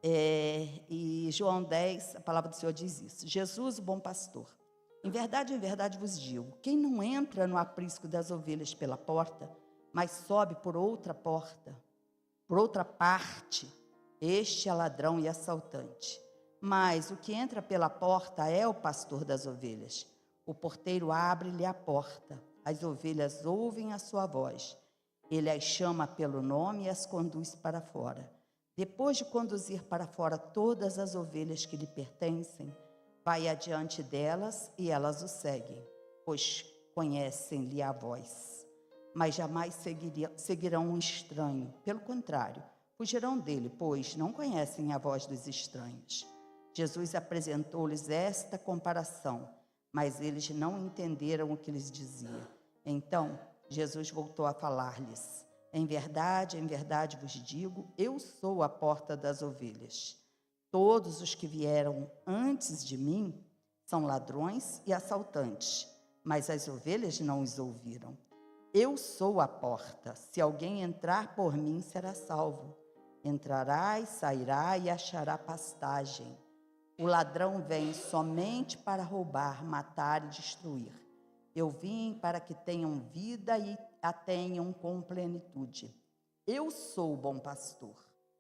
E João 10, a palavra do Senhor diz isso. Jesus, o bom pastor. Em verdade vos digo, quem não entra no aprisco das ovelhas pela porta, mas sobe por outra porta, por outra parte, este é ladrão e assaltante. Mas o que entra pela porta é o pastor das ovelhas. O porteiro abre-lhe a porta, as ovelhas ouvem a sua voz. Ele as chama pelo nome e as conduz para fora. Depois de conduzir para fora todas as ovelhas que lhe pertencem, vai adiante delas e elas o seguem, pois conhecem-lhe a voz. Mas jamais seguirão um estranho. Pelo contrário, fugirão dele, pois não conhecem a voz dos estranhos. Jesus apresentou-lhes esta comparação, mas eles não entenderam o que lhes dizia. Então, Jesus voltou a falar-lhes. Em verdade vos digo, eu sou a porta das ovelhas. Todos os que vieram antes de mim são ladrões e assaltantes, mas as ovelhas não os ouviram. Eu sou a porta. Se alguém entrar por mim, será salvo. Entrará e sairá e achará pastagem. O ladrão vem somente para roubar, matar e destruir. Eu vim para que tenham vida e a tenham com plenitude. Eu sou o bom pastor.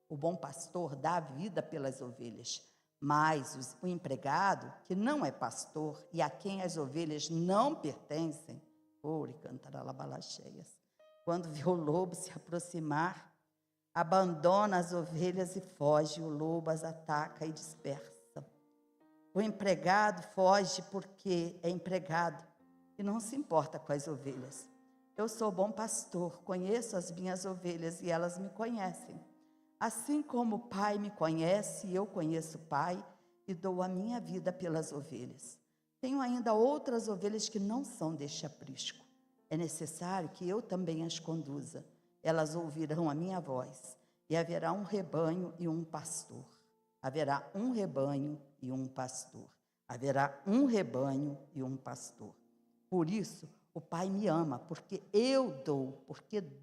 O bom pastor dá a vida pelas ovelhas. Mas o empregado, que não é pastor e a quem as ovelhas não pertencem, quando vê o lobo se aproximar, abandona as ovelhas e foge. O lobo as ataca e dispersa. O empregado foge porque é empregado e não se importa com as ovelhas. Eu sou bom pastor, conheço as minhas ovelhas e elas me conhecem. Assim como o Pai me conhece, eu conheço o Pai e dou a minha vida pelas ovelhas. Tenho ainda outras ovelhas que não são deste aprisco. É necessário que eu também as conduza. Elas ouvirão a minha voz e haverá um rebanho e um pastor. Haverá um rebanho e um pastor. Haverá um rebanho e um pastor. Por isso, o Pai me ama, porque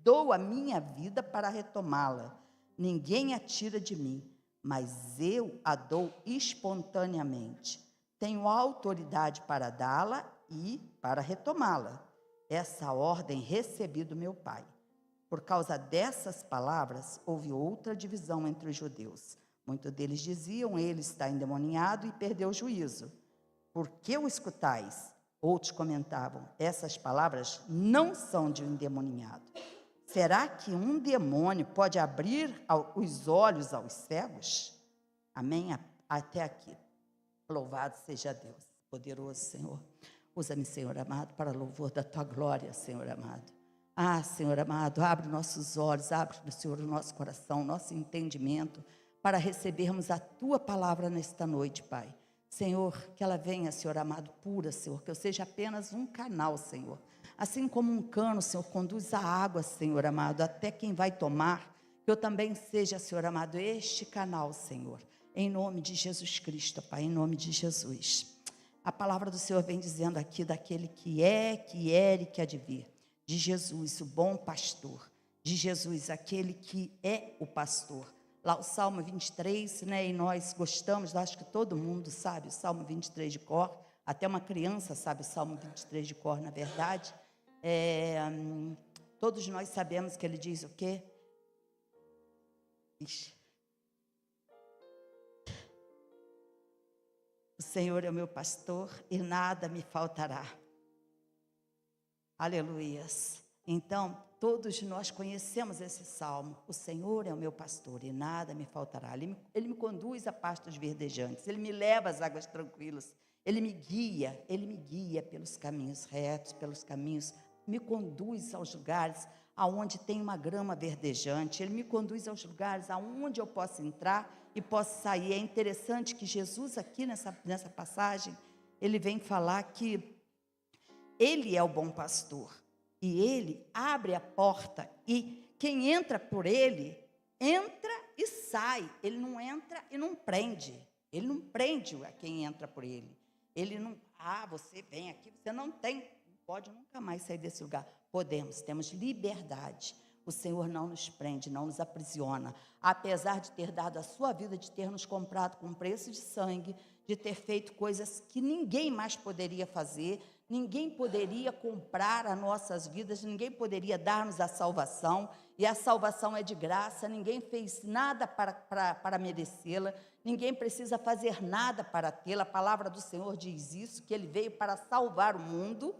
dou a minha vida para retomá-la. Ninguém a tira de mim, mas eu a dou espontaneamente. Tenho autoridade para dá-la e para retomá-la. Essa ordem recebi do meu Pai. Por causa dessas palavras, houve outra divisão entre os judeus. Muitos deles diziam, ele está endemoniado e perdeu o juízo. Por que o escutais? Outros comentavam, essas palavras não são de um endemoniado. Será que um demônio pode abrir os olhos aos cegos? Amém? Até aqui. Louvado seja Deus, poderoso Senhor. Usa-me, Senhor amado, para louvor da tua glória, Senhor amado. Senhor amado, abre nossos olhos, abre, Senhor, o nosso coração, nosso entendimento, para recebermos a tua palavra nesta noite, Pai. Senhor, que ela venha, Senhor amado, pura, Senhor, que eu seja apenas um canal, Senhor. Assim como um cano, Senhor, conduz a água, Senhor amado, até quem vai tomar, que eu também seja, Senhor amado, este canal, Senhor. Em nome de Jesus Cristo, Pai, em nome de Jesus. A palavra do Senhor vem dizendo aqui daquele que é, que era e que há de vir. De Jesus, o bom pastor. De Jesus, aquele que é o pastor. Lá o Salmo 23, né, e nós gostamos, acho que todo mundo sabe o Salmo 23 de cor, até uma criança sabe o Salmo 23 de cor, na verdade. Todos nós sabemos que ele diz o quê? O Senhor é o meu pastor e nada me faltará. Aleluias. Então, todos nós conhecemos esse salmo. O Senhor é o meu pastor e nada me faltará. Ele me conduz a pastos verdejantes. Ele me leva às águas tranquilas. Ele me guia pelos caminhos retos, pelos caminhos. Me conduz aos lugares aonde tem uma grama verdejante. Ele me conduz aos lugares aonde eu posso entrar e posso sair. É interessante que Jesus aqui nessa passagem, ele vem falar que ele é o bom pastor. E ele abre a porta e quem entra por ele, entra e sai. Ele não entra e não prende. Ele não prende a quem entra por ele. Ele não, você vem aqui, você não pode nunca mais sair desse lugar. Podemos, temos liberdade. O Senhor não nos prende, não nos aprisiona. Apesar de ter dado a sua vida, de ter nos comprado com preço de sangue, de ter feito coisas que ninguém mais poderia fazer, ninguém poderia comprar as nossas vidas, ninguém poderia dar-nos a salvação, e a salvação é de graça, ninguém fez nada para merecê-la, ninguém precisa fazer nada para tê-la. A palavra do Senhor diz isso, que Ele veio para salvar o mundo,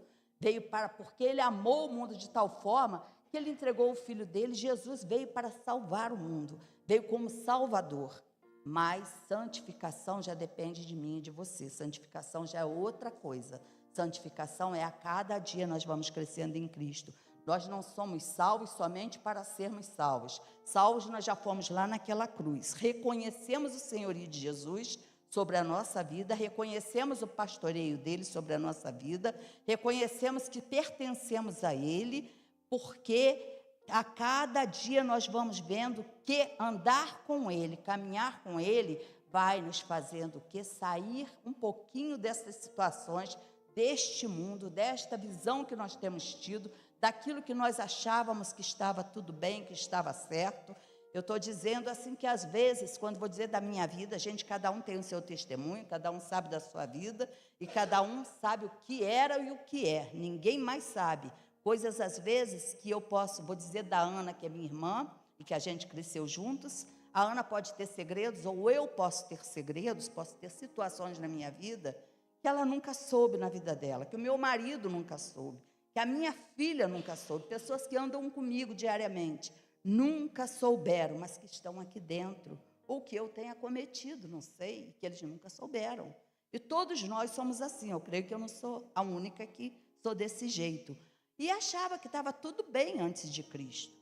porque Ele amou o mundo de tal forma que Ele entregou o Filho dele. Jesus veio para salvar o mundo, veio como Salvador. Mas santificação já depende de mim e de você. Santificação já é outra coisa. Santificação é a cada dia nós vamos crescendo em Cristo. Nós não somos salvos somente para sermos salvos. Salvos nós já fomos lá naquela cruz. Reconhecemos o senhorio de Jesus sobre a nossa vida, reconhecemos o pastoreio dele sobre a nossa vida, reconhecemos que pertencemos a ele, porque a cada dia nós vamos vendo que andar com Ele, caminhar com Ele, vai nos fazendo o quê? Sair um pouquinho dessas situações, deste mundo, desta visão que nós temos tido, daquilo que nós achávamos que estava tudo bem, que estava certo. Eu estou dizendo assim que às vezes, quando vou dizer da minha vida, cada um tem o seu testemunho, cada um sabe da sua vida, e cada um sabe o que era e o que é, ninguém mais sabe. Coisas, às vezes, que vou dizer da Ana, que é minha irmã, e que a gente cresceu juntos. A Ana pode ter segredos, ou eu posso ter segredos, posso ter situações na minha vida que ela nunca soube na vida dela, que o meu marido nunca soube, que a minha filha nunca soube, pessoas que andam comigo diariamente, nunca souberam, mas que estão aqui dentro, ou que eu tenha cometido, não sei, que eles nunca souberam. E todos nós somos assim, eu creio que eu não sou a única que sou desse jeito. E achava que estava tudo bem antes de Cristo.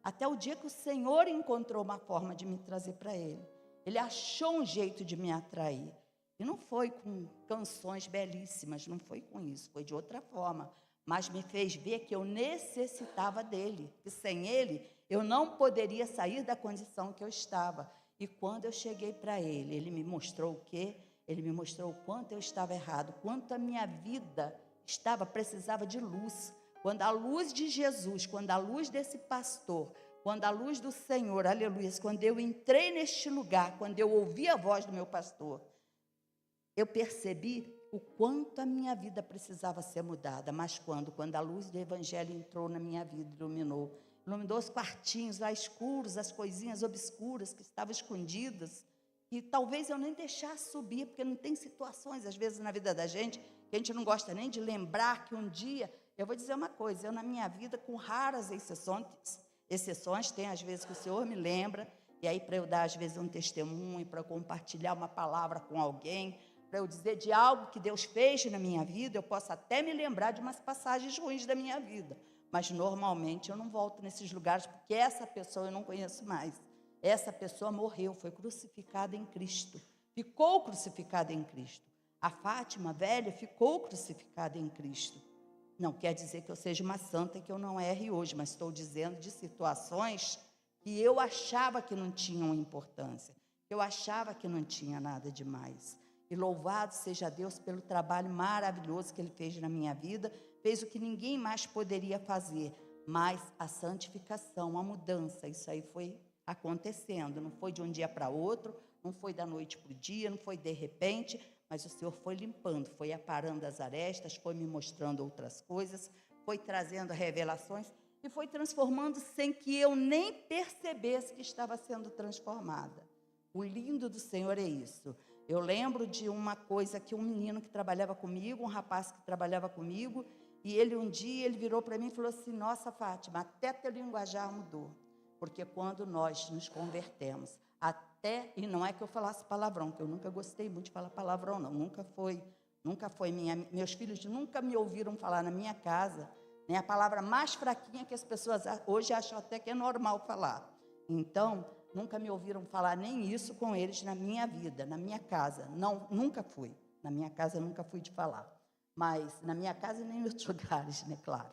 Até o dia que o Senhor encontrou uma forma de me trazer para Ele. Ele achou um jeito de me atrair. E não foi com canções belíssimas, não foi com isso, foi de outra forma. Mas me fez ver que eu necessitava dEle, que sem Ele eu não poderia sair da condição que eu estava. E quando eu cheguei para Ele, Ele me mostrou o quê? Ele me mostrou o quanto eu estava errado, quanto a minha vida precisava de luz. Quando a luz de Jesus, quando a luz desse pastor, quando a luz do Senhor, aleluia, quando eu entrei neste lugar, quando eu ouvi a voz do meu pastor, eu percebi o quanto a minha vida precisava ser mudada. Mas quando a luz do Evangelho entrou na minha vida, iluminou os quartinhos lá escuros, as coisinhas obscuras que estavam escondidas, e talvez eu nem deixasse subir, porque não tem situações, às vezes, na vida da gente, que a gente não gosta nem de lembrar que um dia. Eu vou dizer uma coisa, eu na minha vida, com raras exceções, tem às vezes que o Senhor me lembra, e aí para eu dar às vezes um testemunho, para eu compartilhar uma palavra com alguém, para eu dizer de algo que Deus fez na minha vida, eu posso até me lembrar de umas passagens ruins da minha vida, mas normalmente eu não volto nesses lugares, porque essa pessoa eu não conheço mais. Essa pessoa morreu, foi crucificada em Cristo, ficou crucificada em Cristo. A Fátima velha ficou crucificada em Cristo. Não quer dizer que eu seja uma santa e que eu não erre hoje, mas estou dizendo de situações que eu achava que não tinham importância, que eu achava que não tinha nada demais. E louvado seja Deus pelo trabalho maravilhoso que Ele fez na minha vida, fez o que ninguém mais poderia fazer, mas a santificação, a mudança, isso aí foi acontecendo, não foi de um dia para outro, não foi da noite para o dia, não foi de repente, mas o Senhor foi limpando, foi aparando as arestas, foi me mostrando outras coisas, foi trazendo revelações e foi transformando sem que eu nem percebesse que estava sendo transformada. O lindo do Senhor é isso. Eu lembro de uma coisa que um menino que trabalhava comigo, um rapaz que trabalhava comigo, e ele um dia virou para mim e falou assim: nossa, Fátima, até teu linguajar mudou, porque quando nós nos convertemos, e não é que eu falasse palavrão, que eu nunca gostei muito de falar palavrão, não, nunca foi meus filhos nunca me ouviram falar na minha casa, né, a palavra mais fraquinha que as pessoas hoje acham até que é normal falar. Então, nunca me ouviram falar nem isso com eles na minha vida, na minha casa, não, nunca fui, na minha casa nunca fui de falar, mas na minha casa e nem em outros lugares, né, claro.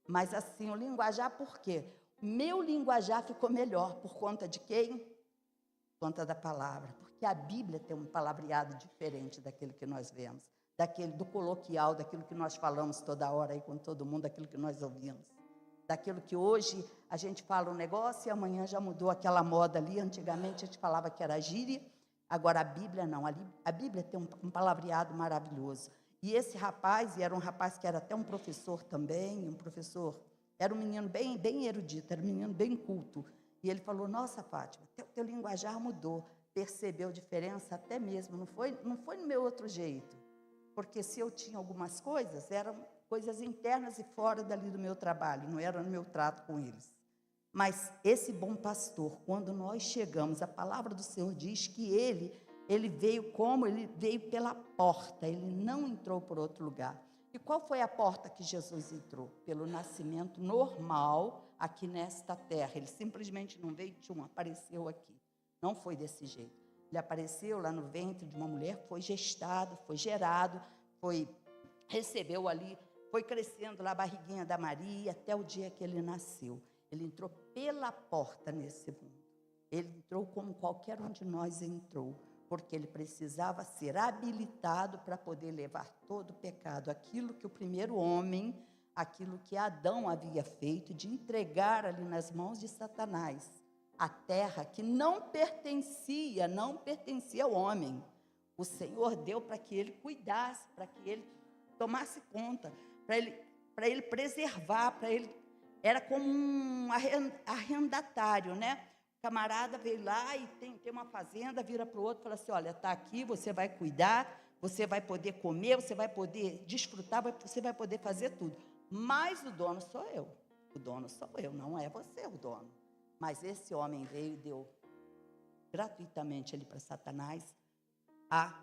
Mas assim, o linguajar, por quê? Meu linguajar ficou melhor, por conta de quem? Por conta da palavra, porque a Bíblia tem um palavreado diferente daquele que nós vemos, do coloquial, daquilo que nós falamos toda hora aí com todo mundo, daquilo que nós ouvimos. daquilo que hoje a gente fala um negócio e amanhã já mudou aquela moda ali. Antigamente a gente falava que era gíria, agora a Bíblia não. A Bíblia tem um palavreado maravilhoso. E esse rapaz, e era um rapaz que era até um professor também, era um menino bem erudito, era um menino bem culto. E ele falou: nossa, Fátima, teu linguajar mudou, percebeu diferença até mesmo, não foi no meu outro jeito. Porque se eu tinha algumas coisas, eram coisas internas e fora dali do meu trabalho, não era no meu trato com eles. Mas esse bom pastor, quando nós chegamos, a palavra do Senhor diz que ele veio como? Ele veio pela porta, ele não entrou por outro lugar. E qual foi a porta que Jesus entrou? Pelo nascimento normal aqui nesta terra. Ele simplesmente não veio, apareceu aqui. Não foi desse jeito. Ele apareceu lá no ventre de uma mulher, foi gestado, foi gerado, recebeu ali, foi crescendo lá a barriguinha da Maria, até o dia que ele nasceu. Ele entrou pela porta nesse mundo. Ele entrou como qualquer um de nós entrou, porque ele precisava ser habilitado para poder levar todo o pecado, aquilo que o primeiro homem, aquilo que Adão havia feito, de entregar ali nas mãos de Satanás, a terra que não pertencia ao homem. O Senhor deu para que ele cuidasse, para que ele tomasse conta, para ele preservar, para ele. Era como um arrendatário, né? O camarada veio lá e tem uma fazenda, vira para o outro e fala assim: olha, está aqui, você vai cuidar, você vai poder comer, você vai poder desfrutar, você vai poder fazer tudo. Mas o dono sou eu. O dono sou eu, não é você o dono. Mas esse homem veio e deu gratuitamente ali para Satanás a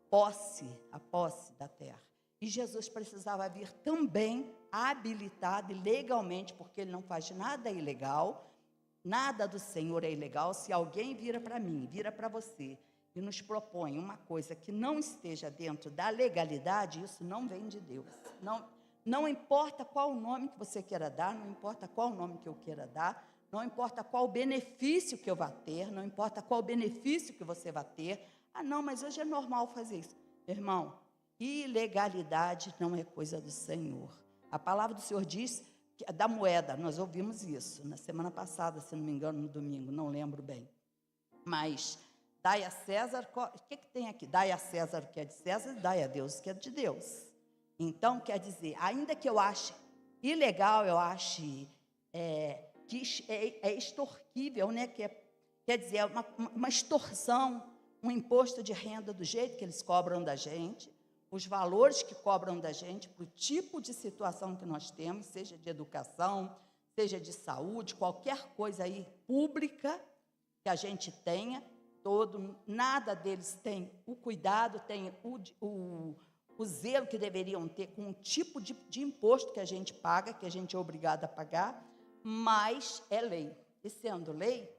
posse da terra. E Jesus precisava vir também habilitado e legalmente, porque ele não faz nada ilegal, nada do Senhor é ilegal. Se alguém vira para mim, vira para você, e nos propõe uma coisa que não esteja dentro da legalidade, isso não vem de Deus. Não importa qual o nome que você queira dar, não importa qual o nome que eu queira dar, não importa qual o benefício que eu vá ter, não importa qual o benefício que você vai ter. Ah, não, mas hoje é normal fazer isso. Irmão, ilegalidade não é coisa do Senhor. A palavra do Senhor diz que, da moeda, nós ouvimos isso na semana passada, se não me engano, no domingo, não lembro bem. Mas dai a César, o que tem aqui? Dai a César o que é de César e dai a Deus o que é de Deus. Então, quer dizer, ainda que eu ache ilegal, eu ache que é extorquível, né? Quer dizer, é uma extorsão, um imposto de renda do jeito que eles cobram da gente, os valores que cobram da gente, para o tipo de situação que nós temos, seja de educação, seja de saúde, qualquer coisa aí pública que a gente tenha, nada deles tem o cuidado, tem o zelo que deveriam ter com o tipo de imposto que a gente paga, que a gente é obrigado a pagar, mas é lei. E sendo lei,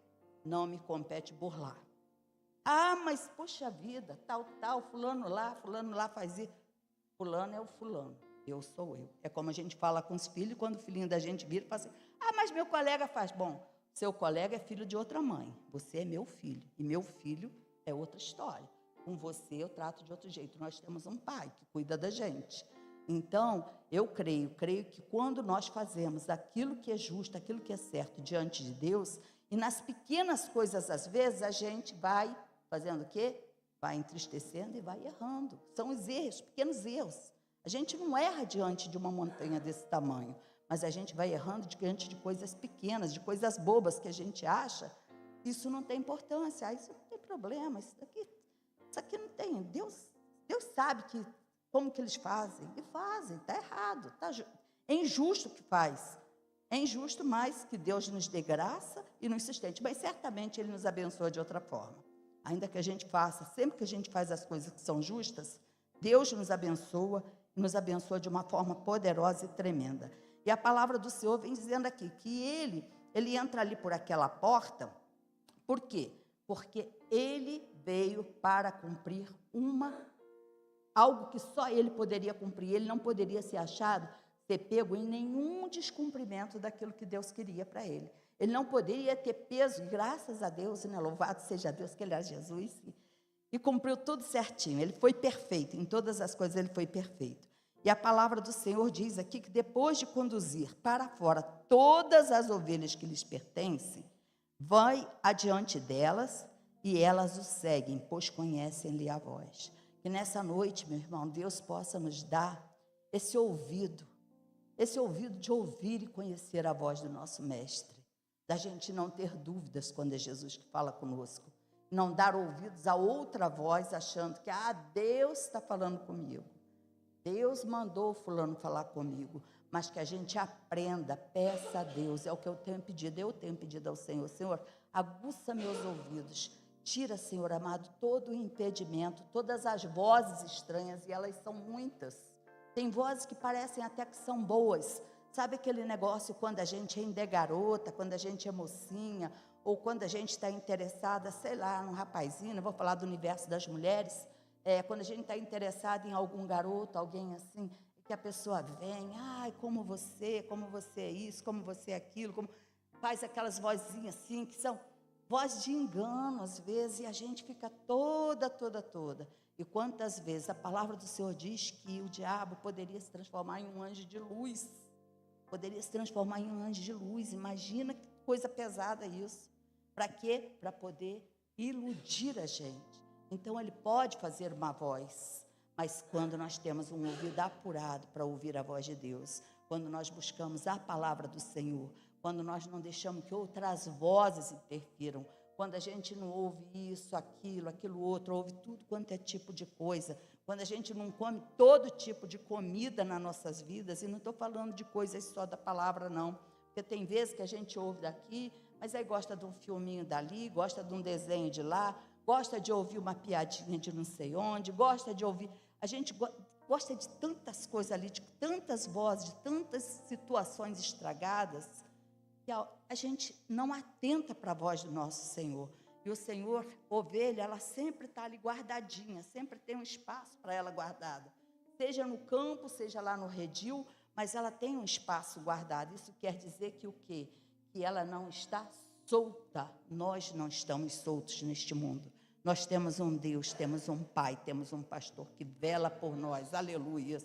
não me compete burlar. Ah, mas, poxa vida, tal, fulano lá faz isso. Fulano é o fulano, eu sou eu. É como a gente fala com os filhos, quando o filhinho da gente vira e fala assim: ah, mas meu colega faz. Bom, seu colega é filho de outra mãe, você é meu filho, e meu filho é outra história. Com você eu trato de outro jeito. Nós temos um pai que cuida da gente. Então, eu creio que quando nós fazemos aquilo que é justo, aquilo que é certo diante de Deus, e nas pequenas coisas, às vezes, a gente vai fazendo o quê? Vai entristecendo e vai errando. São os erros, pequenos erros. A gente não erra diante de uma montanha desse tamanho, mas a gente vai errando diante de coisas pequenas, de coisas bobas que a gente acha. Isso não tem importância, isso não tem problema, isso aqui não tem. Deus sabe como que eles fazem, e fazem, está errado, é injusto o que faz. É injusto, mas que Deus nos dê graça e nos sustente. Mas certamente Ele nos abençoa de outra forma. Ainda que a gente faça, sempre que a gente faz as coisas que são justas, Deus nos abençoa de uma forma poderosa e tremenda. E a palavra do Senhor vem dizendo aqui, que ele entra ali por aquela porta. Por quê? Porque ele veio para cumprir algo que só ele poderia cumprir. Ele não poderia ser pego em nenhum descumprimento daquilo que Deus queria para ele. Ele não poderia ter peso, graças a Deus, né? Louvado seja Deus que ele é Jesus, e cumpriu tudo certinho. Ele foi perfeito, em todas as coisas ele foi perfeito. E a palavra do Senhor diz aqui que depois de conduzir para fora todas as ovelhas que lhes pertencem, vai adiante delas e elas o seguem, pois conhecem-lhe a voz. Que nessa noite, meu irmão, Deus possa nos dar esse ouvido de ouvir e conhecer a voz do nosso Mestre, da gente não ter dúvidas quando é Jesus que fala conosco, não dar ouvidos a outra voz achando que, Deus está falando comigo, Deus mandou fulano falar comigo, mas que a gente aprenda, peça a Deus, é o que eu tenho pedido ao Senhor, Senhor, aguça meus ouvidos, tira, Senhor amado, todo o impedimento, todas as vozes estranhas, e elas são muitas, tem vozes que parecem até que são boas, sabe aquele negócio quando a gente ainda é garota, quando a gente é mocinha, ou quando a gente está interessada, sei lá, num rapazinho, não vou falar do universo das mulheres, quando a gente está interessado em algum garoto, alguém assim, que a pessoa vem, como você é isso, como você é aquilo, faz aquelas vozinhas assim, que são voz de engano às vezes, e a gente fica toda. E quantas vezes a palavra do Senhor diz que o diabo poderia se transformar em um anjo de luz, imagina que coisa pesada isso, para quê? Para poder iludir a gente. Então ele pode fazer uma voz, mas quando nós temos um ouvido apurado para ouvir a voz de Deus, quando nós buscamos a palavra do Senhor, quando nós não deixamos que outras vozes interfiram, quando a gente não ouve isso, aquilo outro, ouve tudo quanto é tipo de coisa, quando a gente não come todo tipo de comida nas nossas vidas, e não estou falando de coisas só da palavra não, porque tem vezes que a gente ouve daqui, mas aí gosta de um filminho dali, gosta de um desenho de lá, gosta de ouvir uma piadinha de não sei onde, gosta de ouvir, a gente gosta de tantas coisas ali, de tantas vozes, de tantas situações estragadas, que a gente não atenta para a voz do nosso Senhor. E o Senhor, ovelha, ela sempre está ali guardadinha, sempre tem um espaço para ela guardada. Seja no campo, seja lá no redil, mas ela tem um espaço guardado. Isso quer dizer que o quê? Que ela não está solta. Nós não estamos soltos neste mundo. Nós temos um Deus, temos um Pai, temos um pastor que vela por nós. Aleluia.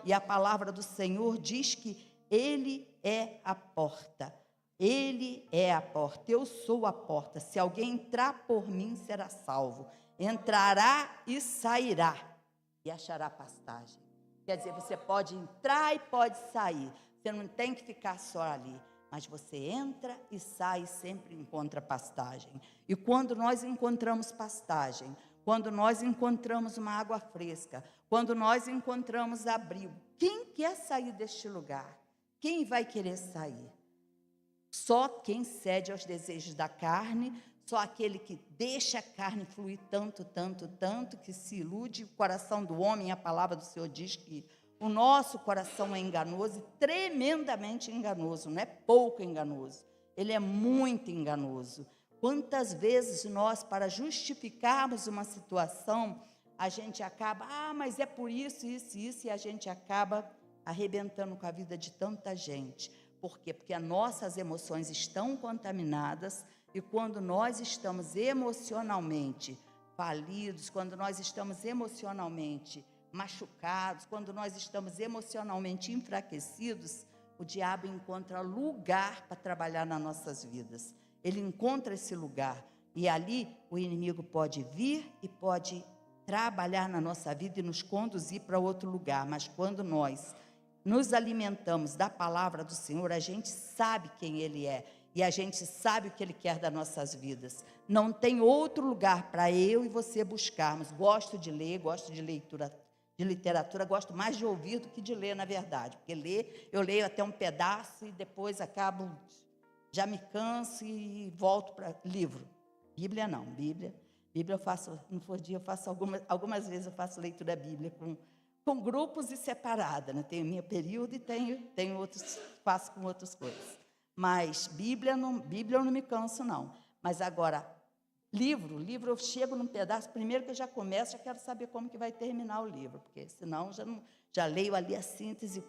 E a palavra do Senhor diz que Ele é a porta. Ele é a porta, eu sou a porta. Se alguém entrar por mim, será salvo. Entrará e sairá e achará pastagem. Quer dizer, você pode entrar e pode sair. Você não tem que ficar só ali. Mas você entra e sai e sempre encontra pastagem. E quando nós encontramos pastagem, quando nós encontramos uma água fresca, quando nós encontramos abrigo, quem quer sair deste lugar? Quem vai querer sair? Só quem cede aos desejos da carne, só aquele que deixa a carne fluir tanto, que se ilude. O coração do homem, a palavra do Senhor diz que o nosso coração é enganoso, tremendamente enganoso, não é pouco enganoso, ele é muito enganoso. Quantas vezes nós, para justificarmos uma situação, a gente acaba, mas é por isso, e a gente acaba arrebentando com a vida de tanta gente. Por quê? Porque as nossas emoções estão contaminadas, e quando nós estamos emocionalmente falidos, quando nós estamos emocionalmente machucados, quando nós estamos emocionalmente enfraquecidos, o diabo encontra lugar para trabalhar nas nossas vidas. Ele encontra esse lugar, e ali o inimigo pode vir e pode trabalhar na nossa vida e nos conduzir para outro lugar. Mas quando nós nos alimentamos da palavra do Senhor, a gente sabe quem Ele é, e a gente sabe o que Ele quer das nossas vidas. Não tem outro lugar para eu e você buscarmos. Gosto de ler, gosto de literatura, gosto mais de ouvir do que de ler, na verdade, porque ler, eu leio até um pedaço e depois acabo, já me canso e volto para livro. Bíblia não, Bíblia eu faço, no for dia eu faço algumas vezes eu faço leitura bíblica com grupos e separada, né? Tenho meu período e tenho outros, faço com outras coisas. Mas Bíblia eu não me canso, não. Mas agora, livro eu chego num pedaço, primeiro que eu já começo, já quero saber como que vai terminar o livro, porque senão já leio ali a síntese,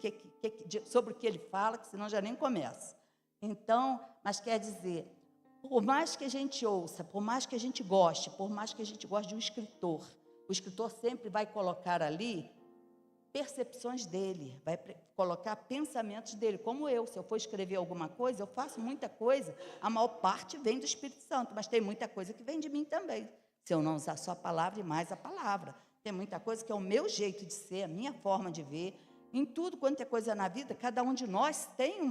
sobre o que ele fala, que senão já nem começo. Então, mas quer dizer, por mais que a gente ouça, por mais que a gente goste de um escritor, o escritor sempre vai colocar ali percepções dele, vai colocar pensamentos dele, como eu. Se eu for escrever alguma coisa, eu faço muita coisa, a maior parte vem do Espírito Santo, mas tem muita coisa que vem de mim também, se eu não usar só a palavra e mais a palavra. Tem muita coisa que é o meu jeito de ser, a minha forma de ver. Em tudo quanto é coisa na vida, cada um de nós tem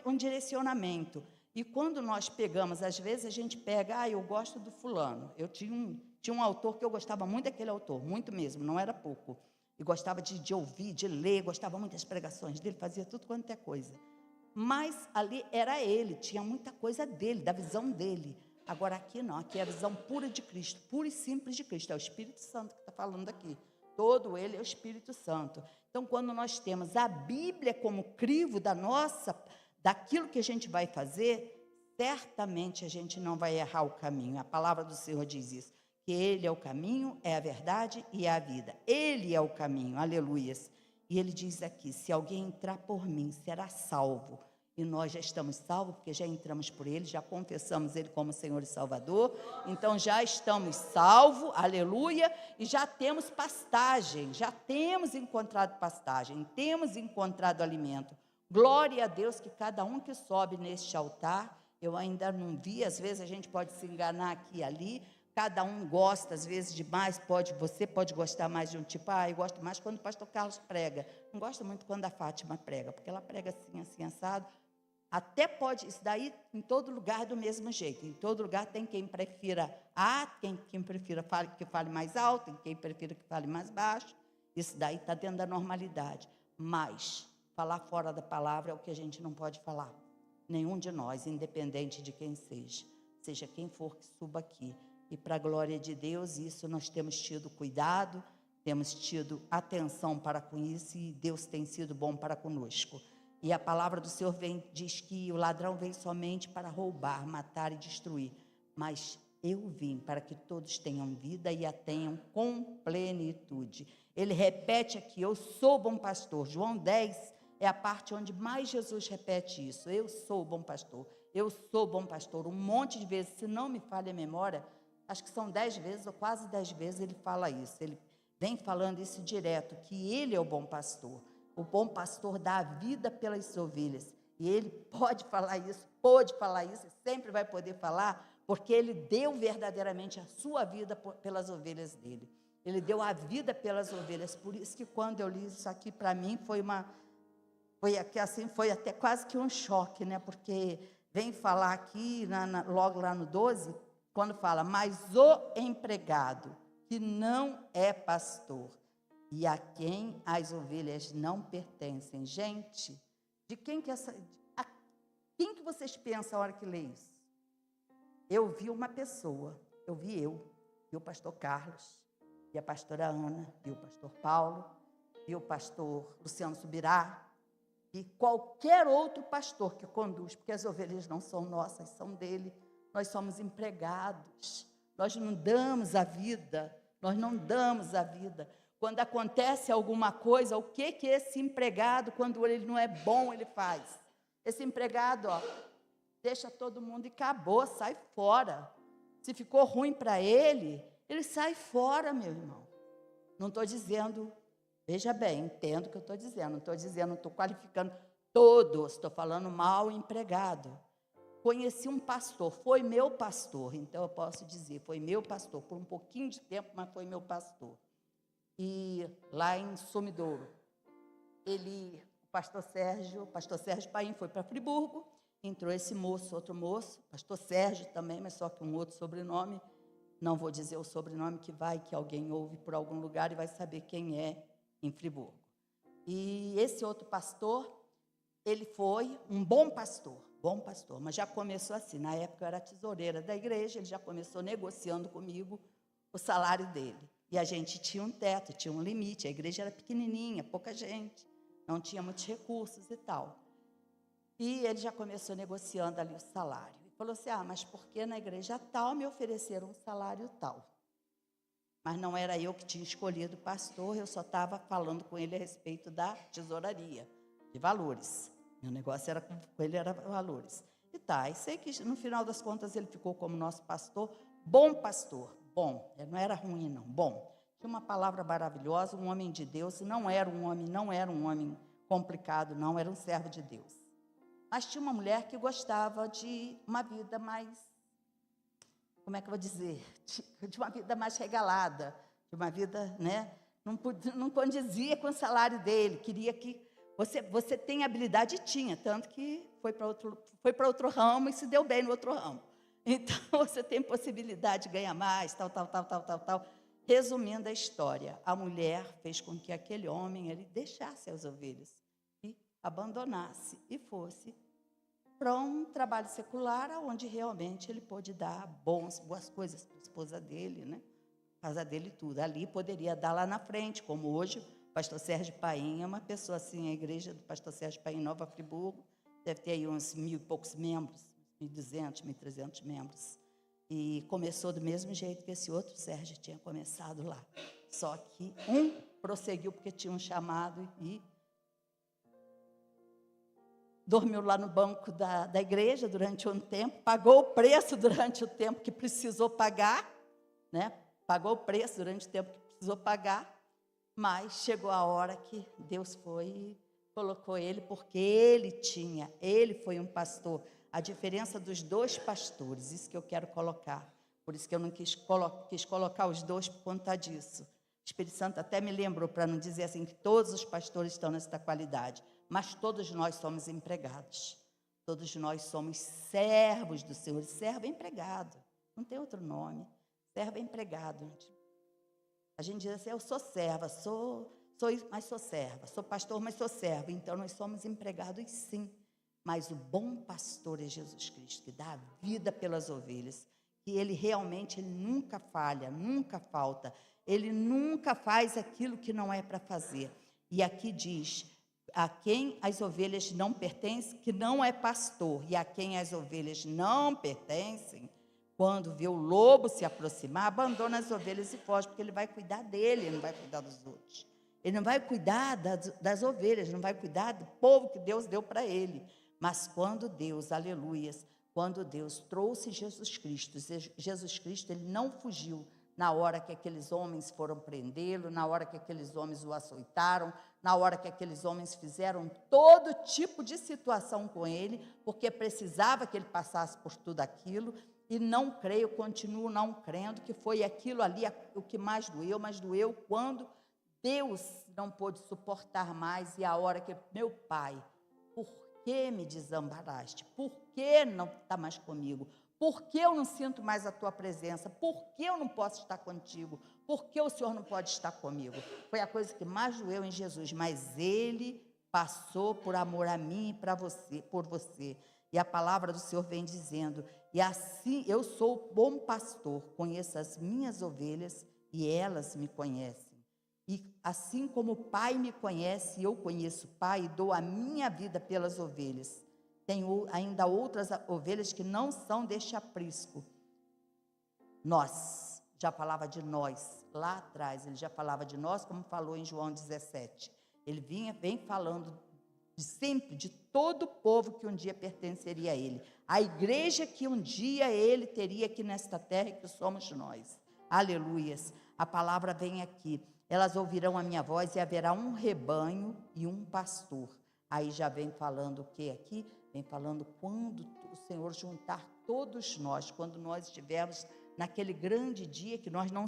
um direcionamento. E quando nós pegamos, às vezes a gente pega, eu gosto do fulano. Eu tinha um autor que eu gostava muito daquele autor, muito mesmo, não era pouco. E gostava de ouvir, de ler, gostava muito das pregações dele, fazia tudo quanto é coisa. Mas ali era ele, tinha muita coisa dele, da visão dele. Agora aqui não, aqui é a visão pura de Cristo, pura e simples de Cristo, é o Espírito Santo que está falando aqui. Todo ele é o Espírito Santo. Então, quando nós temos a Bíblia como crivo daquilo que a gente vai fazer, certamente a gente não vai errar o caminho. A palavra do Senhor diz isso, que Ele é o caminho, é a verdade e é a vida. Ele é o caminho, aleluias. E Ele diz aqui, se alguém entrar por mim, será salvo. E nós já estamos salvos, porque já entramos por Ele, já confessamos Ele como Senhor e Salvador, então já estamos salvos, aleluia, e já temos pastagem, já temos encontrado pastagem, temos encontrado alimento. Glória a Deus que cada um que sobe neste altar, eu ainda não vi, às vezes a gente pode se enganar aqui e ali, cada um gosta, às vezes, de mais, você pode gostar mais de um tipo, eu gosto mais quando o pastor Carlos prega, não gosto muito quando a Fátima prega, porque ela prega assim, assim, assado. Até pode, isso daí em todo lugar do mesmo jeito, em todo lugar tem quem prefira quem prefira que fale mais alto, tem quem prefira que fale mais baixo, isso daí está dentro da normalidade, mas falar fora da palavra é o que a gente não pode falar, nenhum de nós, independente de quem seja quem for que suba aqui, e para a glória de Deus, isso nós temos tido cuidado, temos tido atenção para com isso, e Deus tem sido bom para conosco. E a palavra do Senhor diz que o ladrão vem somente para roubar, matar e destruir. Mas eu vim para que todos tenham vida e a tenham com plenitude. Ele repete aqui, eu sou bom pastor. João 10 é a parte onde mais Jesus repete isso. Eu sou bom pastor, eu sou bom pastor. Um monte de vezes, se não me falha a memória, acho que são 10 vezes ou quase 10 vezes ele fala isso. Ele vem falando isso direto, que ele é o bom pastor. O bom pastor dá a vida pelas ovelhas, e ele pode falar isso, sempre vai poder falar, porque ele deu verdadeiramente a sua vida pelas ovelhas dele, ele deu a vida pelas ovelhas, por isso que quando eu li isso aqui, para mim foi até quase que um choque, né? Porque vem falar aqui, logo lá no 12, quando fala, mas o empregado que não é pastor, e a quem as ovelhas não pertencem. Gente, de quem que quem que vocês pensam a hora que lê isso? Eu vi uma pessoa, vi o pastor Carlos, vi a pastora Ana, vi o pastor Paulo, vi o pastor Luciano Subirá, e qualquer outro pastor que conduz, porque as ovelhas não são nossas, são dele, nós somos empregados, nós não damos a vida, Quando acontece alguma coisa, o que esse empregado, quando ele não é bom, ele faz? Esse empregado, deixa todo mundo e acabou, sai fora. Se ficou ruim para ele sai fora, meu irmão. Não estou dizendo, veja bem, entendo o que eu estou dizendo, não estou qualificando todos, estou falando mal empregado. Conheci um pastor, foi meu pastor, então eu posso dizer, foi meu pastor, por um pouquinho de tempo, mas foi meu pastor. E lá em Sumidouro, o pastor Sérgio Paim foi para Friburgo, entrou esse moço, outro moço, pastor Sérgio também, mas só que um outro sobrenome, não vou dizer o sobrenome que alguém ouve por algum lugar e vai saber quem é em Friburgo. E esse outro pastor, ele foi um bom pastor, mas já começou assim, na época eu era tesoureira da igreja, ele já começou negociando comigo o salário dele. E a gente tinha um teto, tinha um limite, a igreja era pequenininha, pouca gente, não tinha muitos recursos e tal. E ele já começou negociando ali o salário. E falou assim, mas por que na igreja tal me ofereceram um salário tal? Mas não era eu que tinha escolhido o pastor, eu só estava falando com ele a respeito da tesouraria, de valores. Meu negócio era com ele, era valores. E sei que no final das contas ele ficou como nosso pastor, bom pastor. Bom, não era ruim não, bom. tinha uma palavra maravilhosa, um homem de Deus, e não era um homem complicado, não, era um servo de Deus. Mas tinha uma mulher que gostava de uma vida mais, como é que eu vou dizer, de uma vida mais regalada, de uma vida, né, não condizia com o salário dele, queria que você tenha habilidade, e tinha, tanto que foi para outro ramo e se deu bem no outro ramo. Então, você tem possibilidade de ganhar mais, tal. Resumindo a história, a mulher fez com que aquele homem, ele deixasse as ovelhas e abandonasse e fosse para um trabalho secular, onde realmente ele pôde dar boas coisas para a esposa dele, né? Casa dele e tudo. Ali poderia dar lá na frente, como hoje o pastor Sérgio Paim é uma pessoa assim, a igreja do pastor Sérgio Paim em Nova Friburgo, deve ter aí uns 1.000 e poucos membros, 1.200, 1.300 membros. E começou do mesmo jeito que esse outro Sérgio tinha começado lá. Só que um prosseguiu porque tinha um chamado e dormiu lá no banco da igreja durante um tempo, pagou o preço durante o tempo que precisou pagar, né? Pagou o preço durante o tempo que precisou pagar, mas chegou a hora que Deus foi e colocou ele, porque ele foi um pastor. A diferença dos dois pastores, isso que eu quero colocar, por isso que eu não quis colocar os dois por conta disso. O Espírito Santo até me lembrou, para não dizer assim, que todos os pastores estão nessa qualidade, mas todos nós somos empregados, todos nós somos servos do Senhor, servo é empregado, não tem outro nome, servo é empregado. A gente diz assim, eu sou serva, mas sou serva, sou pastor, mas sou serva, então nós somos empregados sim, mas o bom pastor é Jesus Cristo, que dá a vida pelas ovelhas, que ele realmente, ele nunca falha, nunca falta, ele nunca faz aquilo que não é para fazer. E aqui diz, a quem as ovelhas não pertencem, que não é pastor, e a quem as ovelhas não pertencem, quando vê o lobo se aproximar, abandona as ovelhas e foge, porque ele vai cuidar dele, ele não vai cuidar dos outros. Ele não vai cuidar das ovelhas, não vai cuidar do povo que Deus deu para ele. Mas quando Deus, aleluias, quando Deus trouxe Jesus Cristo, ele não fugiu na hora que aqueles homens foram prendê-lo, na hora que aqueles homens o açoitaram, na hora que aqueles homens fizeram todo tipo de situação com ele, porque precisava que ele passasse por tudo aquilo, e não creio, continuo não crendo, que foi aquilo ali o que mais doeu, mas doeu quando Deus não pôde suportar mais, e a hora que, meu Pai, por que me desamparaste? Por que não está mais comigo? Por que eu não sinto mais a tua presença? Por que eu não posso estar contigo? Por que o Senhor não pode estar comigo? Foi a coisa que mais doeu em Jesus, mas ele passou por amor a mim e para você, por você. E a palavra do Senhor vem dizendo, e assim eu sou o bom pastor, conheço as minhas ovelhas e elas me conhecem. E assim como o Pai me conhece, eu conheço o Pai e dou a minha vida pelas ovelhas. Tenho ainda outras ovelhas que não são deste aprisco. Nós, já falava de nós, lá atrás, ele já falava de nós, como falou em João 17. Ele vem falando sempre de todo o povo que um dia pertenceria a ele. A igreja que um dia ele teria aqui nesta terra, que somos nós. Aleluias. A palavra vem aqui. Elas ouvirão a minha voz e haverá um rebanho e um pastor. Aí já vem falando o que aqui? Vem falando quando o Senhor juntar todos nós, quando nós estivermos naquele grande dia que nós não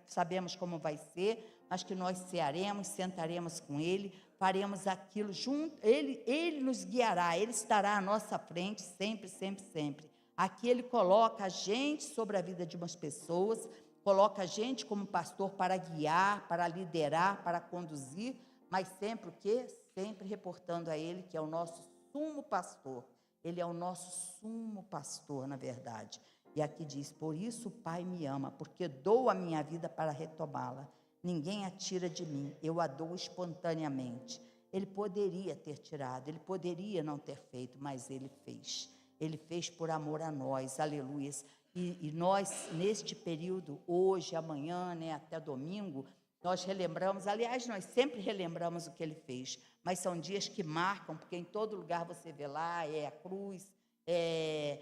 sabemos como vai ser, mas que nós cearemos, sentaremos com Ele, faremos aquilo junto, Ele nos guiará, Ele estará à nossa frente sempre, sempre, sempre. Aqui Ele coloca a gente sobre a vida de umas pessoas, coloca a gente como pastor para guiar, para liderar, para conduzir, mas sempre o quê? Sempre reportando a Ele, que é o nosso sumo pastor. Ele é o nosso sumo pastor, na verdade. E aqui diz, por isso o Pai me ama, porque dou a minha vida para retomá-la. Ninguém a tira de mim, eu a dou espontaneamente. Ele poderia ter tirado, ele poderia não ter feito, mas ele fez. Ele fez por amor a nós, aleluias. E nós, neste período, hoje, amanhã, né, até domingo, nós relembramos, aliás, nós sempre relembramos o que ele fez, mas são dias que marcam, porque em todo lugar você vê lá, é a cruz, é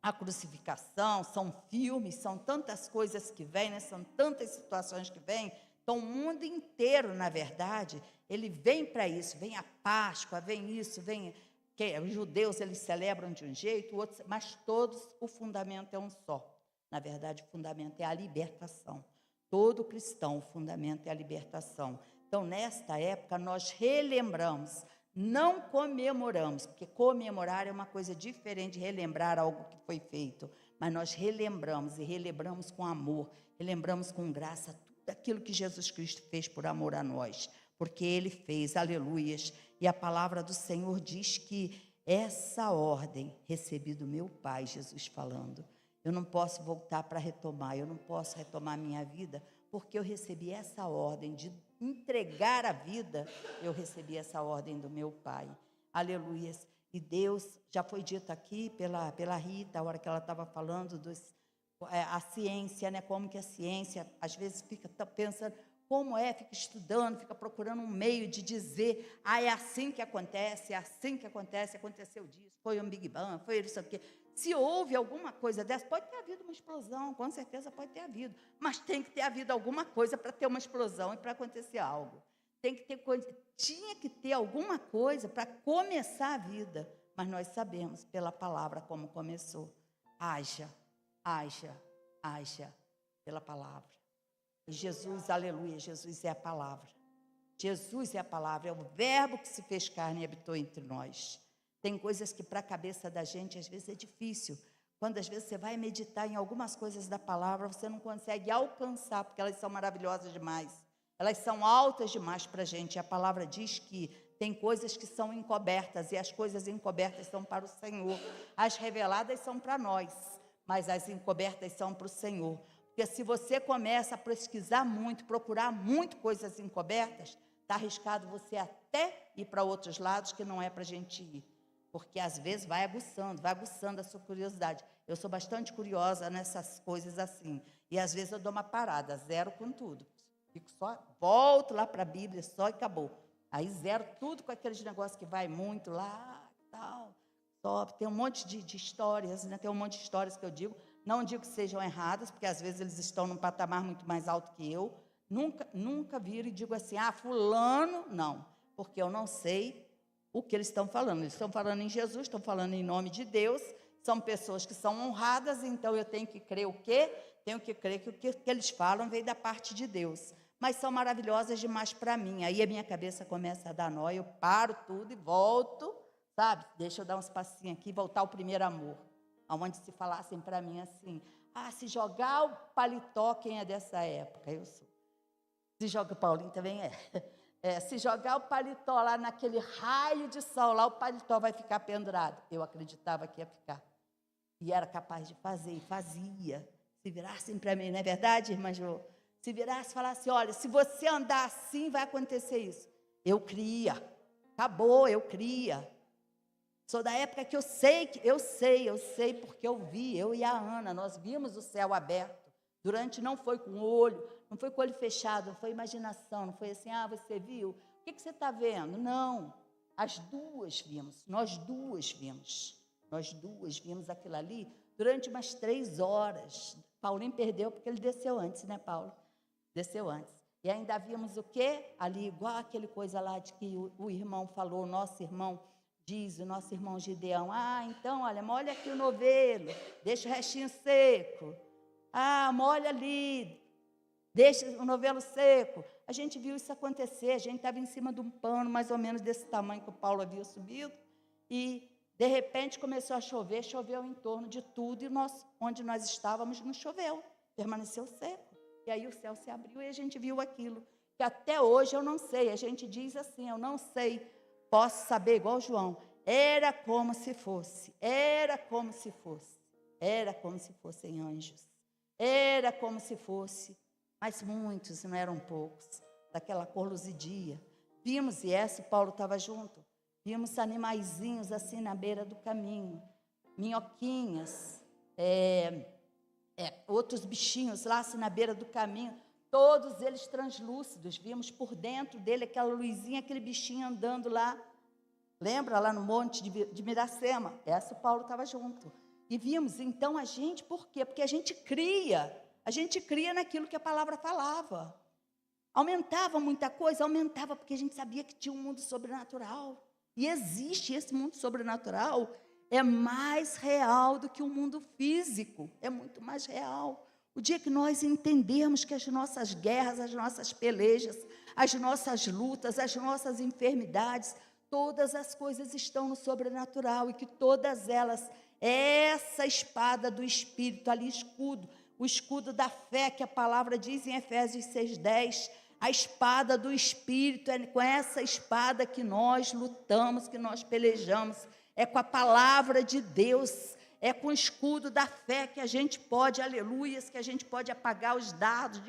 a a crucificação, são filmes, são tantas coisas que vêm, né? São tantas situações que vêm. Então, o mundo inteiro, na verdade, ele vem para isso, vem a Páscoa, vem isso, vem... Que os judeus, eles celebram de um jeito, outros, mas todos, o fundamento é um só. Na verdade, o fundamento é a libertação. Todo cristão, o fundamento é a libertação. Então, nesta época, nós relembramos, não comemoramos, porque comemorar é uma coisa diferente de relembrar algo que foi feito, mas nós relembramos, e relembramos com amor, relembramos com graça, tudo aquilo que Jesus Cristo fez por amor a nós, porque Ele fez, aleluias, e a palavra do Senhor diz que essa ordem recebi do meu Pai, Jesus falando, eu não posso voltar para retomar, eu não posso retomar minha vida, porque eu recebi essa ordem de entregar a vida, eu recebi essa ordem do meu Pai. Aleluias. E Deus, já foi dito aqui pela Rita, a hora que ela estava falando a ciência, né? Como que a ciência, às vezes, fica pensando, como fica estudando, fica procurando um meio de dizer, é assim que acontece, aconteceu disso, foi um Big Bang, foi isso aqui. Se houve alguma coisa dessa, pode ter havido uma explosão, com certeza pode ter havido, mas tem que ter havido alguma coisa para ter uma explosão e para acontecer algo. Tinha que ter alguma coisa para começar a vida, mas nós sabemos pela palavra como começou. Haja, pela palavra. E Jesus, aleluia, Jesus é a palavra. Jesus é a palavra, é o verbo que se fez carne e habitou entre nós. Tem coisas que para a cabeça da gente, às vezes, é difícil. Quando, às vezes, você vai meditar em algumas coisas da palavra, você não consegue alcançar, porque elas são maravilhosas demais. Elas são altas demais para a gente. A palavra diz que tem coisas que são encobertas, e as coisas encobertas são para o Senhor. As reveladas são para nós, mas as encobertas são para o Senhor. Porque se você começa a pesquisar muito, procurar muito coisas encobertas, está arriscado você até ir para outros lados que não é para a gente ir. Porque às vezes vai aguçando a sua curiosidade. Eu sou bastante curiosa nessas coisas assim. E às vezes eu dou uma parada, zero com tudo. Fico só, volto lá para a Bíblia só e acabou. Aí zero tudo com aqueles negócios que vai muito lá, tal. Só, tem um monte de histórias, né? Tem um monte de histórias que eu digo. Não digo que sejam erradas, porque às vezes eles estão num patamar muito mais alto que eu. Nunca viro e digo assim, fulano, não. Porque eu não sei o que eles estão falando. Eles estão falando em Jesus, estão falando em nome de Deus, são pessoas que são honradas, então eu tenho que crer o quê? Tenho que crer que o que eles falam veio da parte de Deus. Mas são maravilhosas demais para mim. Aí a minha cabeça começa a dar nó, eu paro tudo e volto, sabe? Deixa eu dar uns passinhos aqui e voltar ao primeiro amor. Onde se falassem para mim assim, se jogar o paletó, quem é dessa época? Eu sou. Se joga, o Paulinho também se jogar o paletó lá naquele raio de sol, lá o paletó vai ficar pendurado. Eu acreditava que ia ficar. E era capaz de fazer, e fazia. Se virassem para mim, não é verdade, irmã Jo? Se virasse e falasse, olha, se você andar assim, vai acontecer isso. Eu cria. Acabou, eu cria. Sou da época que eu sei, porque eu vi, eu e a Ana, nós vimos o céu aberto. Não foi com o olho, não foi com o olho fechado, não foi imaginação, não foi assim, você viu? O que você está vendo? Não, as duas vimos, nós duas vimos aquilo ali durante umas 3 horas. Paulinho perdeu porque ele desceu antes, né, Paulo? Desceu antes. E ainda vimos o quê? Ali, igual aquele coisa lá de que o irmão falou, o nosso irmão Gideão, então, olha, molha aqui o novelo, deixa o restinho seco. Molha ali, deixa o novelo seco. A gente viu isso acontecer, a gente estava em cima de um pano, mais ou menos desse tamanho que o Paulo havia subido, e, de repente, começou a chover, choveu em torno de tudo, e onde nós estávamos não choveu, permaneceu seco. E aí o céu se abriu e a gente viu aquilo, que até hoje eu não sei, a gente diz assim, eu não sei, posso saber igual João, era como se fossem anjos, era como se fosse, mas muitos, não eram poucos, daquela cor luzidia. Vimos, e Paulo estava junto, vimos animaizinhos assim na beira do caminho, minhoquinhas, outros bichinhos lá assim na beira do caminho, todos eles translúcidos, vimos por dentro dele aquela luzinha, aquele bichinho andando lá. Lembra lá no monte de Miracema? O Paulo estava junto. E vimos, então, a gente, por quê? Porque a gente cria naquilo que a palavra falava. Aumentava muita coisa? Aumentava, porque a gente sabia que tinha um mundo sobrenatural. E existe esse mundo sobrenatural, é mais real do que o mundo físico, é muito mais real. O dia que nós entendermos que as nossas guerras, as nossas pelejas, as nossas lutas, as nossas enfermidades, todas as coisas estão no sobrenatural e que todas elas, essa espada do Espírito ali, escudo, o escudo da fé que a palavra diz em Efésios 6:10, a espada do Espírito, é com essa espada que nós lutamos, que nós pelejamos, é com a palavra de Deus, é com o escudo da fé que a gente pode, aleluias, que a gente pode apagar os dardos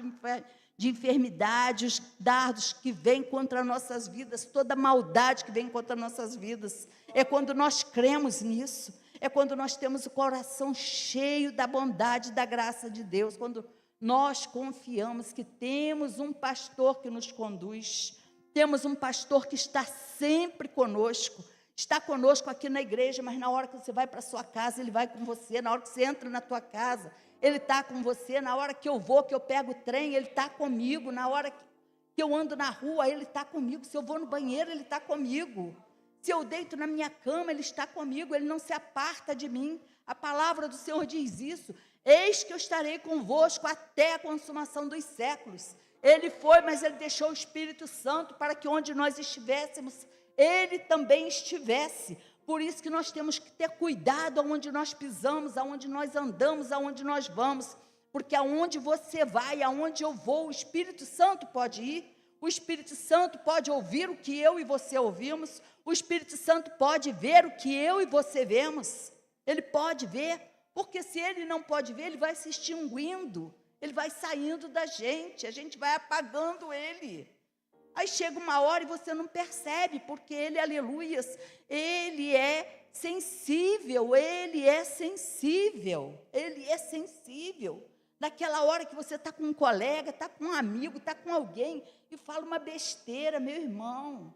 de enfermidade, os dardos que vêm contra nossas vidas, toda maldade que vem contra nossas vidas. É quando nós cremos nisso, é quando nós temos o coração cheio da bondade e da graça de Deus, quando nós confiamos que temos um pastor que nos conduz, temos um pastor que está sempre conosco, está conosco aqui na igreja, mas na hora que você vai para a sua casa, ele vai com você, na hora que você entra na tua casa, ele está com você, na hora que eu vou, que eu pego o trem, ele está comigo, na hora que eu ando na rua, ele está comigo, se eu vou no banheiro, ele está comigo, se eu deito na minha cama, ele está comigo, ele não se aparta de mim. A palavra do Senhor diz isso: eis que eu estarei convosco até a consumação dos séculos. Ele foi, mas ele deixou o Espírito Santo para que onde nós estivéssemos, ele também estivesse. Por isso que nós temos que ter cuidado aonde nós pisamos, aonde nós andamos, aonde nós vamos, porque aonde você vai, aonde eu vou, o Espírito Santo pode ir, o Espírito Santo pode ouvir o que eu e você ouvimos, o Espírito Santo pode ver o que eu e você vemos, ele pode ver, porque se ele não pode ver, ele vai se extinguindo, ele vai saindo da gente, a gente vai apagando ele. Aí chega uma hora e você não percebe, porque ele, aleluias, ele é sensível, ele é sensível, ele é sensível. Naquela hora que você está com um colega, está com um amigo, está com alguém, e fala uma besteira, meu irmão,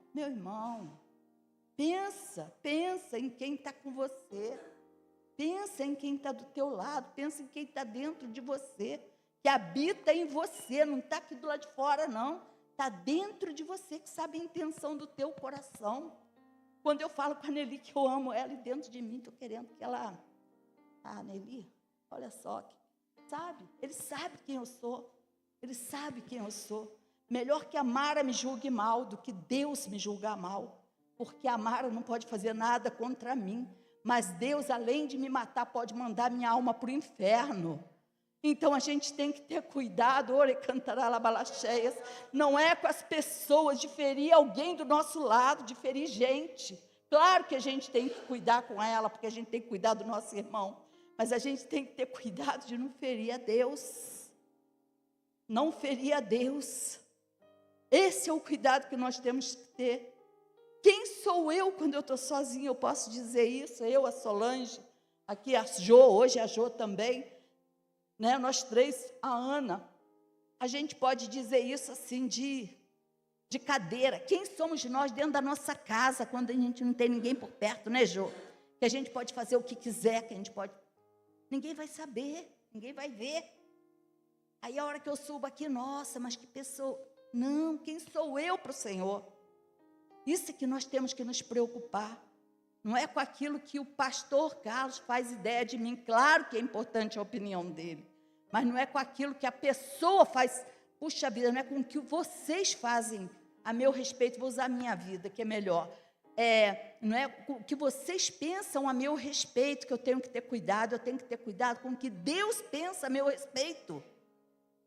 pensa em quem está com você, pensa em quem está do teu lado, pensa em quem está dentro de você, que habita em você, não está aqui do lado de fora, não. Está dentro de você, que sabe a intenção do teu coração. Quando eu falo com a Nelly que eu amo ela, e dentro de mim estou querendo que ela... Ah, Nelly, olha só, sabe? Ele sabe quem eu sou. Ele sabe quem eu sou. Melhor que a Mara me julgue mal do que Deus me julgar mal. Porque a Mara não pode fazer nada contra mim. Mas Deus, além de me matar, pode mandar minha alma para o inferno. Então, a gente tem que ter cuidado, ore cantará labalacheias, não é com as pessoas, de ferir alguém do nosso lado, de ferir gente. Claro que a gente tem que cuidar com ela, porque a gente tem que cuidar do nosso irmão, mas a gente tem que ter cuidado de não ferir a Deus. Não ferir a Deus. Esse é o cuidado que nós temos que ter. Quem sou eu quando eu estou sozinha? Eu posso dizer isso, eu, a Solange, aqui a Jo, hoje a Jo também, né, nós três, a Ana, a gente pode dizer isso assim de cadeira. Quem somos nós dentro da nossa casa, quando a gente não tem ninguém por perto, né, Jô? Que a gente pode fazer o que quiser, que a gente pode... Ninguém vai saber, ninguém vai ver. Aí a hora que eu subo aqui, nossa, mas que pessoa... Não, quem sou eu para o Senhor? Isso é que nós temos que nos preocupar. Não é com aquilo que o pastor Carlos faz ideia de mim. Claro que é importante a opinião dele. Mas não é com aquilo que a pessoa faz. Puxa vida, não é com o que vocês fazem a meu respeito. Vou usar a minha vida, que é melhor. Não é com o que vocês pensam a meu respeito, que eu tenho que ter cuidado. Eu tenho que ter cuidado com o que Deus pensa a meu respeito.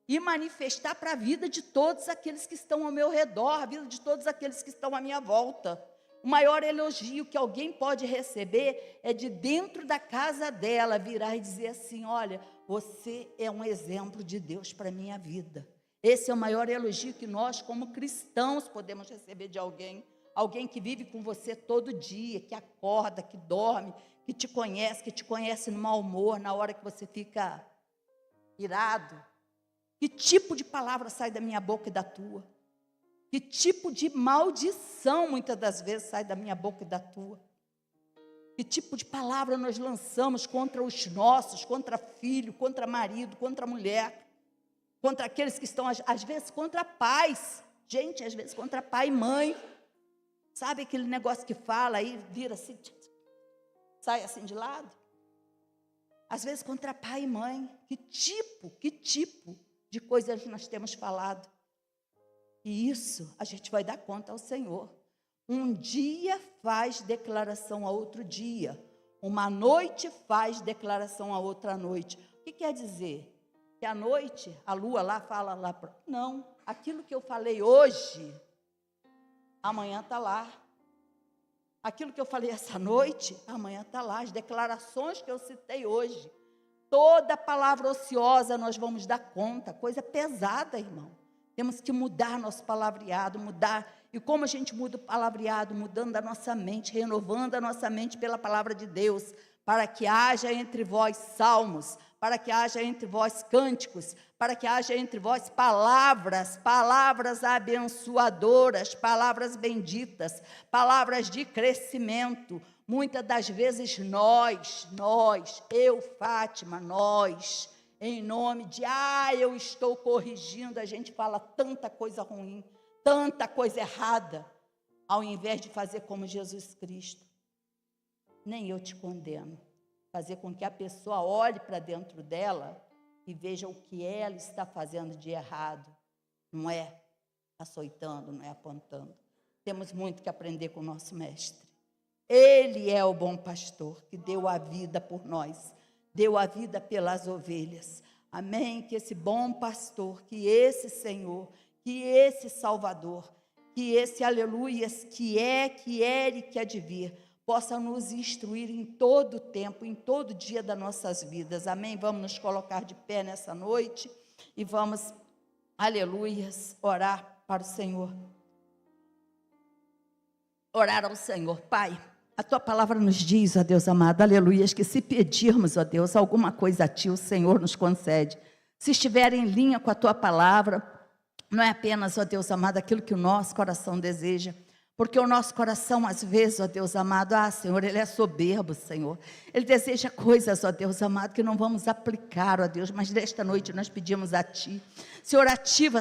E manifestar para a vida de todos aqueles que estão ao meu redor, a vida de todos aqueles que estão à minha volta. O maior elogio que alguém pode receber é de dentro da casa dela virar e dizer assim: olha, você é um exemplo de Deus para a minha vida. Esse é o maior elogio que nós, como cristãos, podemos receber de alguém. Alguém que vive com você todo dia, que acorda, que dorme, que te conhece no mau humor, na hora que você fica irado. Que tipo de palavra sai da minha boca e da tua? Que tipo de maldição, muitas das vezes, sai da minha boca e da tua? Que tipo de palavra nós lançamos contra os nossos, contra filho, contra marido, contra mulher, contra aqueles que estão, às vezes, contra pais. Gente, às vezes, contra pai e mãe. Sabe aquele negócio que fala aí, vira assim, sai assim de lado? Às vezes, contra pai e mãe. Que tipo de coisas nós temos falado? E isso a gente vai dar conta ao Senhor. Um dia faz declaração a outro dia. Uma noite faz declaração a outra noite. O que quer dizer? Que à noite, a lua lá fala lá. Não, aquilo que eu falei hoje, amanhã está lá. Aquilo que eu falei essa noite, amanhã está lá. As declarações que eu citei hoje. Toda palavra ociosa nós vamos dar conta. Coisa pesada, irmão. Temos que mudar nosso palavreado, mudar. E como a gente muda o palavreado? Mudando a nossa mente, renovando a nossa mente pela palavra de Deus, para que haja entre vós salmos, para que haja entre vós cânticos, para que haja entre vós palavras abençoadoras, palavras benditas, palavras de crescimento. Muitas das vezes nós, eu, Fátima, nós, em nome de, eu estou corrigindo, a gente fala tanta coisa ruim, tanta coisa errada, ao invés de fazer como Jesus Cristo. Nem eu te condeno. Fazer com que a pessoa olhe para dentro dela e veja o que ela está fazendo de errado. Não é açoitando, não é apontando. Temos muito que aprender com o nosso mestre. Ele é o bom pastor que deu a vida por nós, deu a vida pelas ovelhas. Amém? Que esse bom pastor, que esse Senhor, que esse Salvador, que esse aleluias, que era e que há de vir, possa nos instruir em todo o tempo, em todo dia das nossas vidas. Amém? Vamos nos colocar de pé nessa noite e vamos, aleluias, orar para o Senhor. Orar ao Senhor. Pai, a tua palavra nos diz, ó Deus amado, aleluias, que se pedirmos, ó Deus, alguma coisa a ti, o Senhor nos concede. Se estiver em linha com a tua palavra, não é apenas, ó Deus amado, aquilo que o nosso coração deseja, porque o nosso coração, às vezes, ó Deus amado, Senhor, ele é soberbo, Senhor. Ele deseja coisas, ó Deus amado, que não vamos aplicar, ó Deus, mas nesta noite nós pedimos a Ti. Senhor, ativa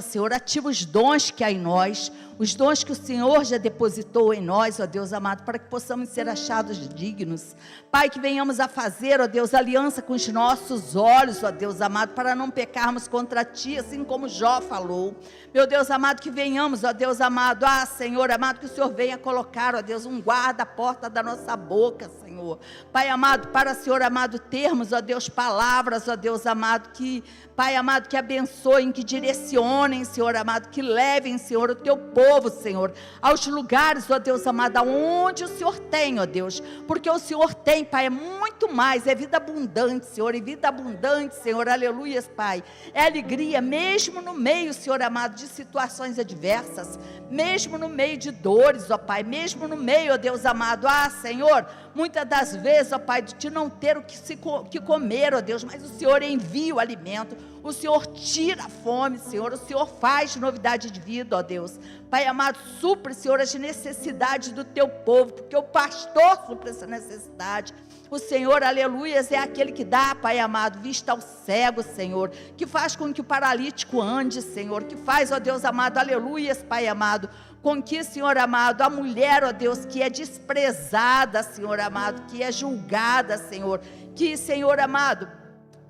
os dons que há em nós, os dons que o Senhor já depositou em nós, ó Deus amado, para que possamos ser achados dignos. Pai, que venhamos a fazer, ó Deus, aliança com os nossos olhos, ó Deus amado, para não pecarmos contra Ti, assim como Jó falou. Meu Deus amado, que venhamos, ó Deus amado, Senhor amado, que o Senhor venha colocar, ó Deus, um guarda à porta da nossa boca, Senhor. Pai amado, para, Senhor amado, termos, ó Deus, palavras, ó Deus amado, que, Pai amado, que abençoem, que direcionem, Senhor amado, que levem, Senhor, o Teu povo, Senhor, aos lugares, ó Deus amado, aonde o Senhor tem, ó Deus, porque o Senhor tem, Pai, é muito mais, é vida abundante, Senhor, e vida abundante, Senhor, aleluias, Pai, é alegria, mesmo no meio, Senhor amado, de situações adversas, mesmo no meio de dores, ó Pai, mesmo no meio, ó Deus amado, Senhor, muitas das vezes, ó Pai, de não ter o que comer, ó Deus, mas o Senhor envia o alimento, o Senhor tira a fome, Senhor, o Senhor faz novidade de vida, ó Deus. Pai amado, supre, Senhor, as necessidades do Teu povo, porque o pastor supre essa necessidade. O Senhor, aleluias, é aquele que dá, Pai amado, vista ao cego, Senhor, que faz com que o paralítico ande, Senhor, que faz, ó Deus amado, aleluias, Pai amado, com que, Senhor amado, a mulher, ó Deus, que é desprezada, Senhor amado, que é julgada, Senhor, que, Senhor amado,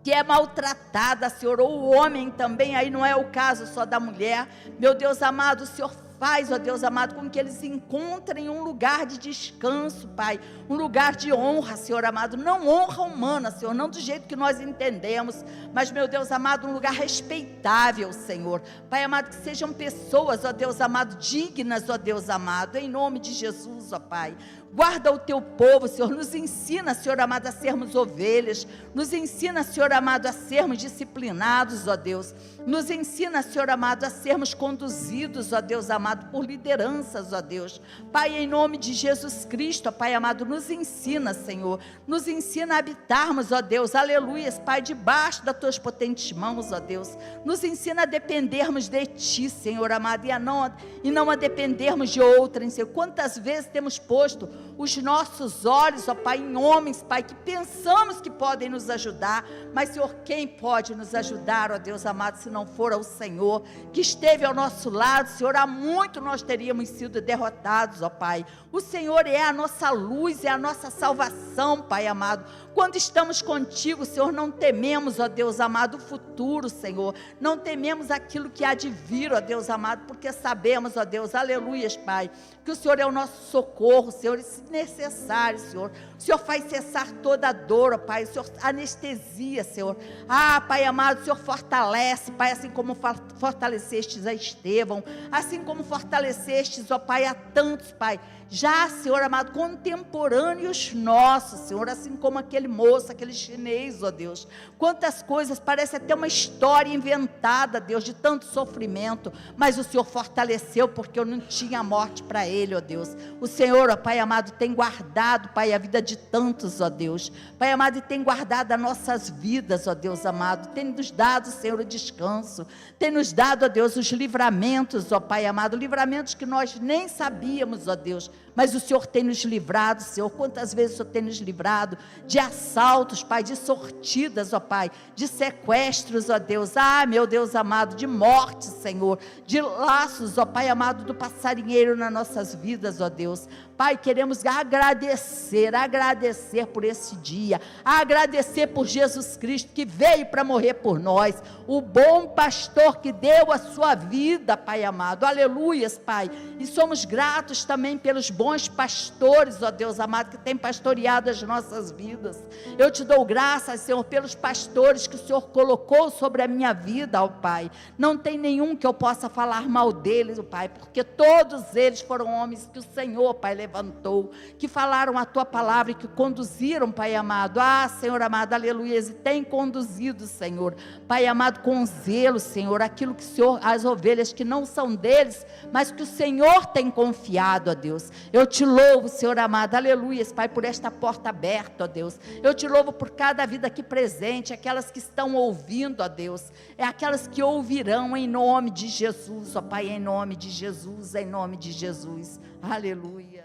que é maltratada, Senhor, ou o homem também, aí não é o caso só da mulher, meu Deus amado, o Senhor faz, ó Deus amado, com que eles encontrem um lugar de descanso, Pai, um lugar de honra, Senhor amado, não honra humana, Senhor, não do jeito que nós entendemos, mas, meu Deus amado, um lugar respeitável, Senhor, Pai amado, que sejam pessoas, ó Deus amado, dignas, ó Deus amado, em nome de Jesus, ó Pai. Guarda o Teu povo, Senhor, nos ensina, Senhor amado, a sermos ovelhas, nos ensina, Senhor amado, a sermos disciplinados, ó Deus, nos ensina, Senhor amado, a sermos conduzidos, ó Deus amado, por lideranças, ó Deus, Pai, em nome de Jesus Cristo, ó Pai amado, nos ensina, Senhor, nos ensina a habitarmos, ó Deus, aleluias, Pai, debaixo das Tuas potentes mãos, ó Deus, nos ensina a dependermos de Ti, Senhor amado, e não a dependermos de outrem, Senhor. Quantas vezes temos posto os nossos olhos, ó Pai, em homens, Pai, que pensamos que podem nos ajudar, mas, Senhor, quem pode nos ajudar, ó Deus amado, se não for o Senhor, que esteve ao nosso lado, Senhor, há muito nós teríamos sido derrotados, ó Pai. O Senhor é a nossa luz, é a nossa salvação, Pai amado. Quando estamos contigo, Senhor, não tememos, ó Deus amado, o futuro, Senhor, não tememos aquilo que há de vir, ó Deus amado, porque sabemos, ó Deus, aleluias, Pai, que o Senhor é o nosso socorro, Senhor, e se necessário, Senhor, o Senhor faz cessar toda a dor, ó Pai, o Senhor anestesia, Senhor, Pai amado, o Senhor fortalece, Pai, assim como fortalecestes a Estevão, assim como fortalecestes, ó Pai, a tantos, Pai, já, Senhor amado, contemporâneos nossos, Senhor, assim como aquele moço, aquele chinês, ó Deus, quantas coisas, parece até uma história inventada, Deus, de tanto sofrimento, mas o Senhor fortaleceu, porque eu não tinha morte para ele, ó Deus, o Senhor, ó Pai amado, tem guardado, Pai, a vida de tantos, ó Deus, Pai amado, e tem guardado as nossas vidas, ó Deus amado, tem nos dado, Senhor, o descanso, tem nos dado, ó Deus, os livramentos, ó Pai amado, livramentos que nós nem sabíamos, ó Deus, mas o Senhor tem nos livrado, Senhor, quantas vezes o Senhor tem nos livrado de assaltos, Pai, de sortidas, ó Pai, de sequestros, ó Deus, meu Deus amado, de morte, Senhor, de laços, ó Pai amado, do passarinheiro nas nossas vidas, ó Deus, Pai, queremos agradecer por esse dia, agradecer por Jesus Cristo, que veio para morrer por nós, o bom pastor que deu a sua vida, Pai amado, aleluias, Pai, e somos gratos também pelos bons pastores, ó Deus amado, que tem pastoreado as nossas vidas. Eu te dou graças, Senhor, pelos pastores que o Senhor colocou sobre a minha vida, ó Pai, não tem nenhum que eu possa falar mal deles, ó Pai, porque todos eles foram homens que o Senhor, Pai, levantou, que falaram a tua palavra e que conduziram, Pai amado, Senhor amado, aleluia, e tem conduzido, Senhor, Pai amado, com zelo, Senhor, aquilo que o Senhor, as ovelhas que não são deles, mas que o Senhor tem confiado, ó Deus. Eu te louvo, Senhor amado, aleluia, Pai, por esta porta aberta, ó Deus. Eu te louvo por cada vida aqui presente, aquelas que estão ouvindo, ó Deus, aquelas que ouvirão em nome de Jesus, ó Pai, em nome de Jesus, aleluia.